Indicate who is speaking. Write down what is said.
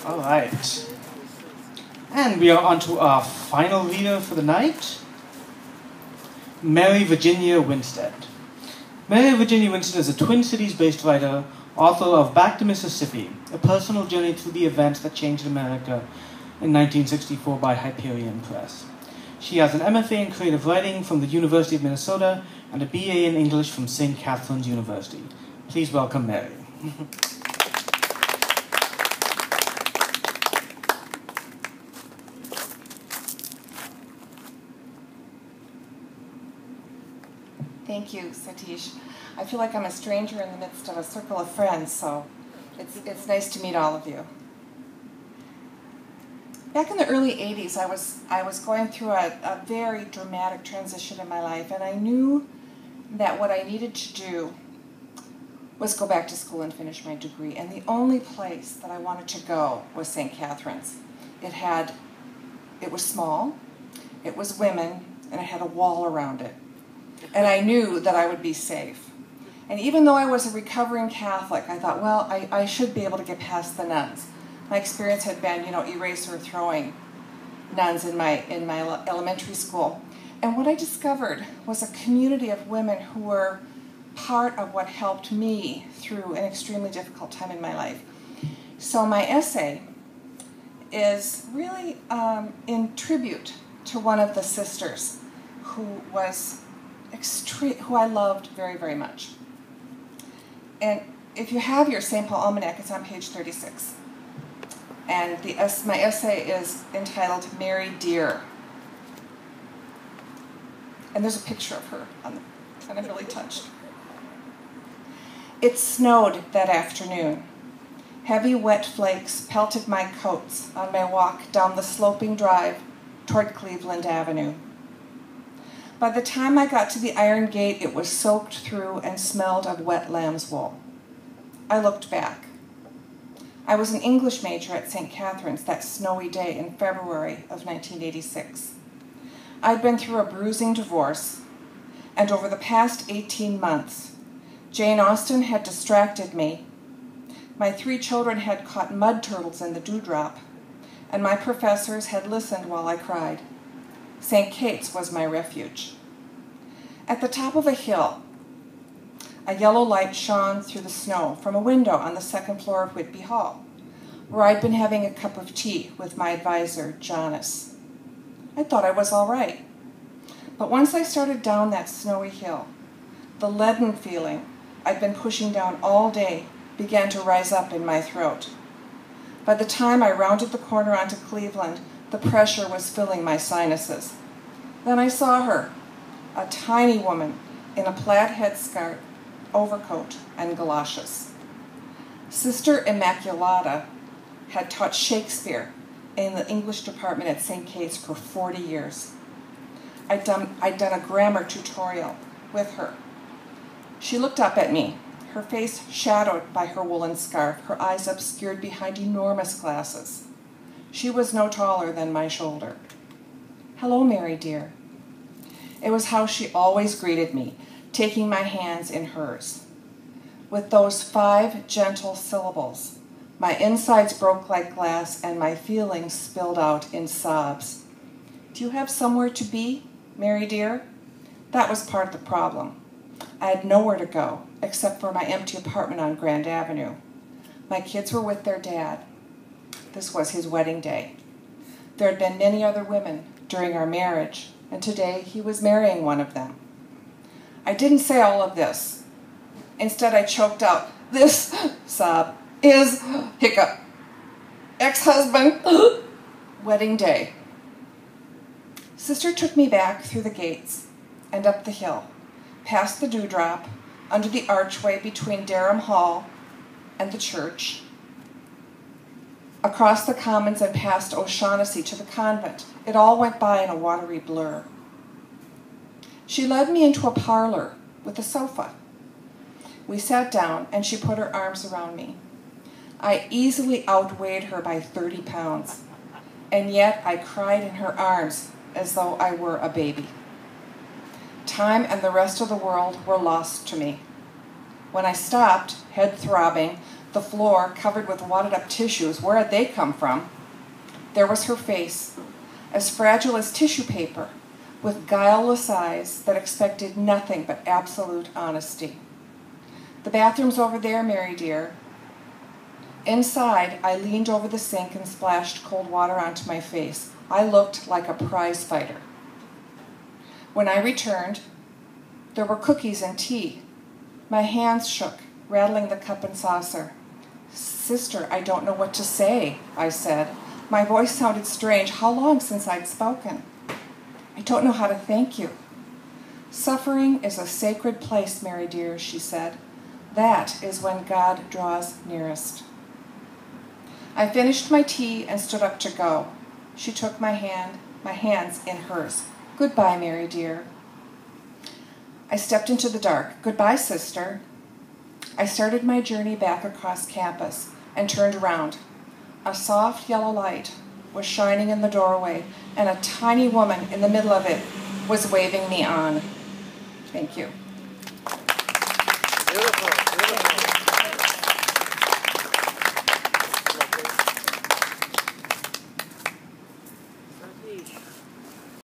Speaker 1: All right. And we are on to our final reader for the night, Mary Virginia Winstead. Mary Virginia Winstead is a Twin Cities-based writer, author of Back to Mississippi, a personal journey through the events that changed America in 1964 by Hyperion Press. She has an MFA in creative writing from the University of Minnesota and a BA in English from St. Catherine's University. Please welcome Mary.
Speaker 2: Thank you, Satish. I feel like I'm a stranger in the midst of a circle of friends, so it's nice to meet all of you. Back in the early 80s, I was going through a very dramatic transition in my life, and I knew that what I needed to do was go back to school and finish my degree. And the only place that I wanted to go was St. Catherine's. It was small, it was women, and it had a wall around it. And I knew that I would be safe. And even though I was a recovering Catholic, I thought, well, I should be able to get past the nuns. My experience had been, eraser throwing nuns in my elementary school. And what I discovered was a community of women who were part of what helped me through an extremely difficult time in my life. So my essay is really in tribute to one of the sisters who I loved very, very much. And if you have your St. Paul Almanac, it's on page 36. And my essay is entitled Mary Dear. And there's a picture of her on the, and I'm really touched. It snowed that afternoon. Heavy wet flakes pelted my coats on my walk down the sloping drive toward Cleveland Avenue. By the time I got to the iron gate, it was soaked through and smelled of wet lamb's wool. I looked back. I was an English major at St. Catherine's that snowy day in February of 1986. I'd been through a bruising divorce, and over the past 18 months, Jane Austen had distracted me. My 3 children had caught mud turtles in the dewdrop, and my professors had listened while I cried. St. Kate's was my refuge. At the top of a hill, a yellow light shone through the snow from a window on the 2nd floor of Whitby Hall, where I'd been having a cup of tea with my advisor, Jonas. I thought I was all right. But once I started down that snowy hill, the leaden feeling I'd been pushing down all day began to rise up in my throat. By the time I rounded the corner onto Cleveland, the pressure was filling my sinuses. Then I saw her, a tiny woman in a plaid headscarf, overcoat, and galoshes. Sister Immaculata had taught Shakespeare in the English department at St. Kate's for 40 years. I'd done a grammar tutorial with her. She looked up at me, her face shadowed by her woolen scarf, her eyes obscured behind enormous glasses. She was no taller than my shoulder. "Hello, Mary dear." It was how she always greeted me, taking my hands in hers. With those 5 gentle syllables, my insides broke like glass and my feelings spilled out in sobs. "Do you have somewhere to be, Mary dear?" That was part of the problem. I had nowhere to go except for my empty apartment on Grand Avenue. My kids were with their dad. This was his wedding day. There had been many other women during our marriage, and today he was marrying one of them. I didn't say all of this. Instead, I choked out, "This," sob, "is," hiccup, "ex-husband," wedding day. Sister took me back through the gates and up the hill, past the dewdrop, under the archway between Durham Hall and the church, across the commons and past O'Shaughnessy to the convent. It all went by in a watery blur. She led me into a parlor with a sofa. We sat down, and she put her arms around me. I easily outweighed her by 30 pounds, and yet I cried in her arms as though I were a baby. Time and the rest of the world were lost to me. When I stopped, head throbbing, The floor covered with wadded up tissues. Where had they come from? There was her face, as fragile as tissue paper, with guileless eyes that expected nothing but absolute honesty. The bathroom's over there, Mary dear. Inside, I leaned over the sink and splashed cold water onto my face. I looked like a prize fighter. When I returned, there were cookies and tea. My hands shook, rattling the cup and saucer. Sister, I don't know what to say, I said. My voice sounded strange. How long since I'd spoken? I don't know how to thank you. Suffering is a sacred place, Mary dear, she said. That is when God draws nearest. I finished my tea and stood up to go. She took my hands in hers. Goodbye, Mary dear. I stepped into the dark. Goodbye, sister. I started my journey back across campus and turned around. A soft yellow light was shining in the doorway, and a tiny woman in the middle of it was waving me on. Thank you.
Speaker 3: Beautiful, beautiful.